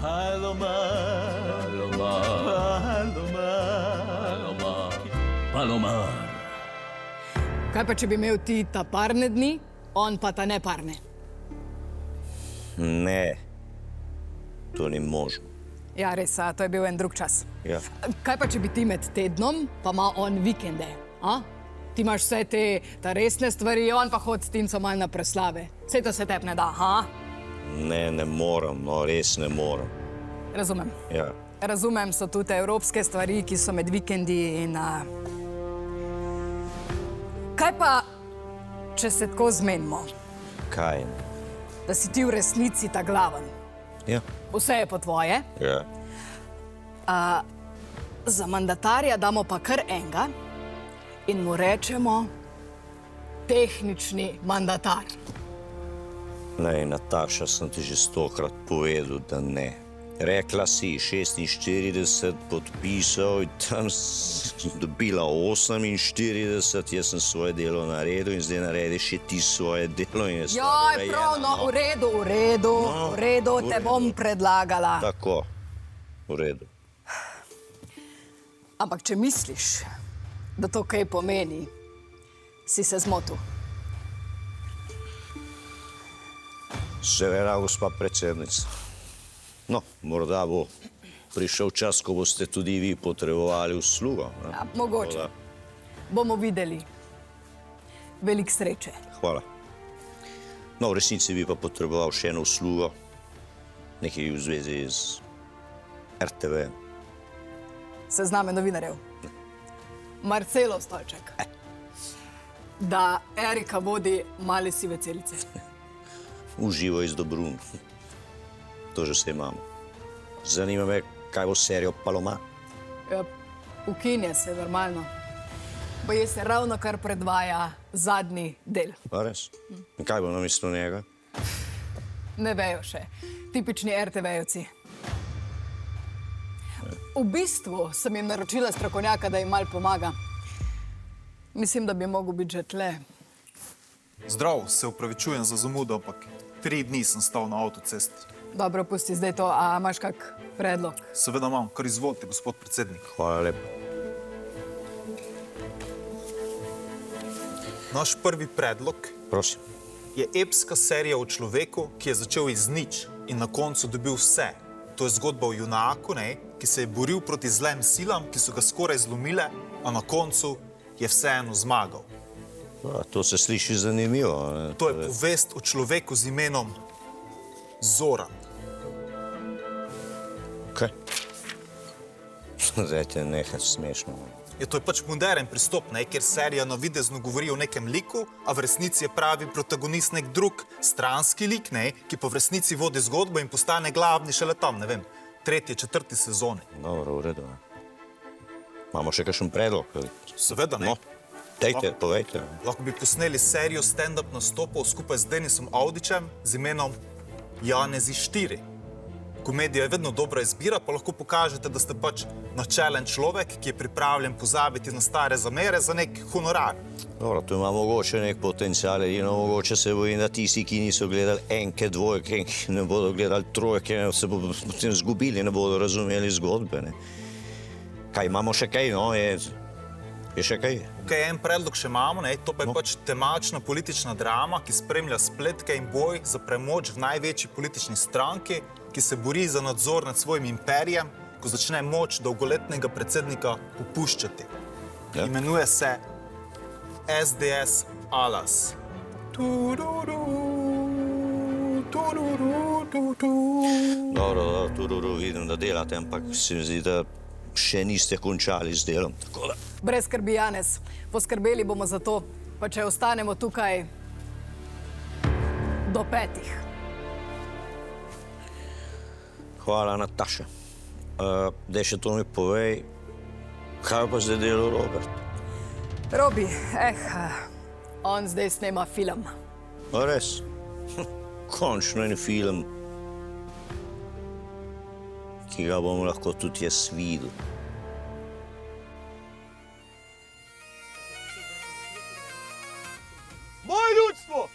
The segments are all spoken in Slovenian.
Palomar, Palomar. Kaj pa, če bi imel ti ta parne dni, on pa ta neparne? Ne, to ni možno. Ja, res, to je bil en drug čas. Ja. Kaj pa, če bi ti med tednom, pa ima on vikende, a? Ti imaš vse te resne stvari, on pa hod s Timcem malo na proslave. Vse to se tebi ne da, ha? Ne morem, no, res ne morem. Razumem. Ja. Razumem, so tudi te evropske stvari, ki so med vikendi in... Kaj pa, če se tako zmenimo? Kaj? Da si ti v resnici ta glaven. Ja. Vse je po tvoje. Ja. Za mandatarja damo pa kar enega in mu rečemo tehnični mandatar. Lej, Nataša, sem ti že 100-krat povedal, da ne. Rekla si 46 podpisov in tam si dobila 48, jaz sem svoje delo naredil in zdaj naredi še ti svoje delo in je stvar urejena. Joj, prav, no, v redu, te bom predlagala. Tako, v redu. Ampak če misliš, da to kaj pomeni, si se zmotil. Seveda, gospa predsednica. No, morda bo prišel čas, ko boste tudi vi potrebovali uslugo. Ja, mogoče. Bomo videli. Veliko sreče. Hvala. No, v resnici bi pa potreboval še eno uslugo, nekaj v zvezi z RTV. Sezname novinarjev. Marcelo Stolček. Da Erika vodi Male sive celice. Uživo iz Dobrun. To že vse imamo. Zanima me, kaj bo s serijo Palomar. Ukinja se, normalno. Boje se ravno kar predvaja zadnji del. Pa res? In kaj bo namesto njega? Ne vejo še. Tipični RTV-jevci. V bistvu sem jim naročila strokovnjaka, da jim malo pomaga. Mislim, da bi mogel biti že tle. Zdrav, se upravičujem za zamudo, ampak 3 dni sem stal na avtocesti. Dobro, pusti zdaj to. A imaš kak predlog? Seveda imam, kar izvolite, gospod predsednik. Hvala lepa. Naš prvi predlog Prosim. je epska serija o človeku, ki je začel iz nič in na koncu dobil vse. To je zgodba o junaku, ki se je boril proti zlem silam, ki so ga skoraj zlomile, a na koncu je vseeno zmagal. To se sliši zanimivo. To je povest o človeku z imenom Zoran. Kaj? Zdaj te nekaj smešno. To je pač moderen pristop, ker serija navidezno govori o nekem liku, a v resnici je pravi protagonist nek drug stranski lik, ki pa v resnici vodi zgodbo in postane glavni šele tam, ne vem, 3., 4. sezoni. Dobro, v redu. Imamo še kakšen predlog? Seveda ne. No, dejte, povejte. Lahko bi posneli serijo stand-up nastopov skupaj z Denisom Audićem z imenom Janezi 4. Komedija je vedno dobra izbira, pa lahko pokažete, da ste pač načelen človek, ki je pripravljen pozabiti na stare zamere za nek honorar. Dobro, tu ima mogoče nek potencial, edino mogoče se bojim, da tisti, ki niso gledali enke, dvojke, ki ne bodo gledali trojke, se bodo potem zgubili, ne bodo razumeli zgodbe. Kaj, imamo še kaj, no? Je še kaj? En predlog še imamo, to pa je pač temačna politična drama, ki spremlja spletke in boj za premoč v največji politični stranki, ki se bori za nadzor nad svojim imperijem, ko začne moč dolgoletnega predsednika popuščati. Imenuje se SDS Alas. Dobro, vidim, da delate, ampak se mi zdi, da še niste končali z delom. Brez skrbi, Janez. Poskrbeli bomo za to, pa če ostanemo tukaj do 5. Hvala, Nataša. Daj še to mi povej, kaj pa zdaj delo Robert? Robi, on zdaj snema film. A res? Končno en film, ki ga bom lahko tudi jaz videl. Moje ljudstvo!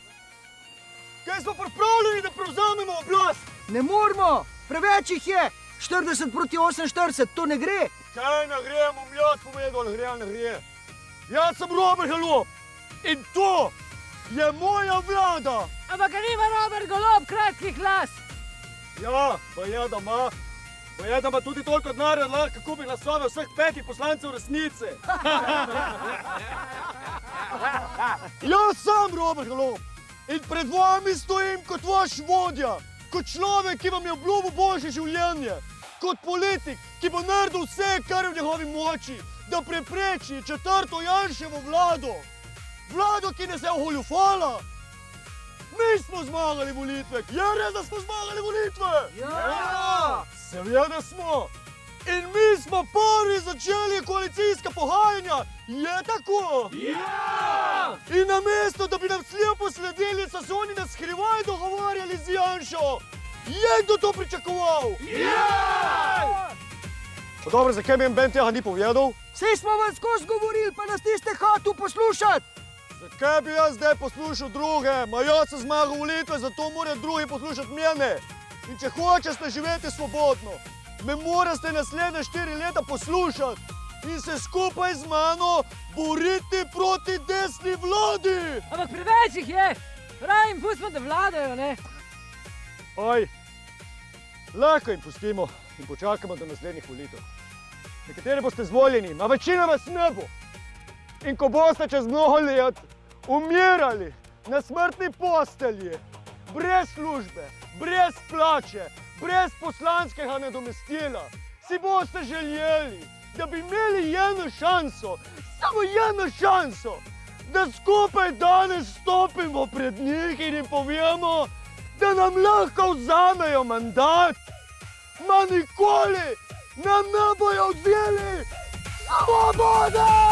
Kaj smo pripravljeni, da prevzamemo oblast? Ne moramo! Preveč preveč jih je. 40 proti 48, to ne gre. Kaj ne gre, bom jaz povedal, ne gre, ne gre. Jaz sem Robert Golob in to je moja vlada. Ampak nima Robert Golob kratkih las. Ja, pa je, da ima tudi toliko denarja, da lahko kupi glasove vseh 5 poslancev resnice. Jaz sem Robert Golob in pred vami stojim kot vaš vodja, kot človek, ki vam je obljubil boljše življenje, kot politik, ki bo naredil vse, kar je v njegovi moči, da prepreči 4. Janševo vlado. Vlado, ki nas je ogoljufala. Mi smo zmagali volitve. Je res, da smo zmagali volitve? Ja! Seveda smo. In mi smo prvi začeli koalicijska pogajanja. Je tako? Ja! In namesto, da bi nam slepo sledili, so se oni na skrivaj dogovarjali z Janšo. Je kdo to pričakoval? Ja! Pa dobro, zakaj mi Ben tega ni povedal? Vsi smo vam skozi govorili, pa nas niste hotel poslušati. Zakaj bi jaz zdaj poslušal druge? Ma jaz sem zmagal volitve, zato morajo drugi poslušati mene. In če hočete živeti svobodno, me morate naslednje 4 leta poslušati in se skupaj z mano boriti proti desni vladi. Ampak preveč jih je. Raj jim pustimo, da vladajo, ne? Oj, lahko jim pustimo in počakamo do naslednjih volitev. Nekateri boste zvoljeni, a večina vas ne bo. In ko boste čez mnogo let umirali na smrtni postelji, brez službe, brez plače, brez poslanskega nadomestila, si boste želeli, da bi imeli eno šanso, samo eno šanso, da skupaj danes stopimo pred njih in jim povemo, da nam lahko vzamejo mandat. Ma nikoli nam ne bojo vzeli svobode!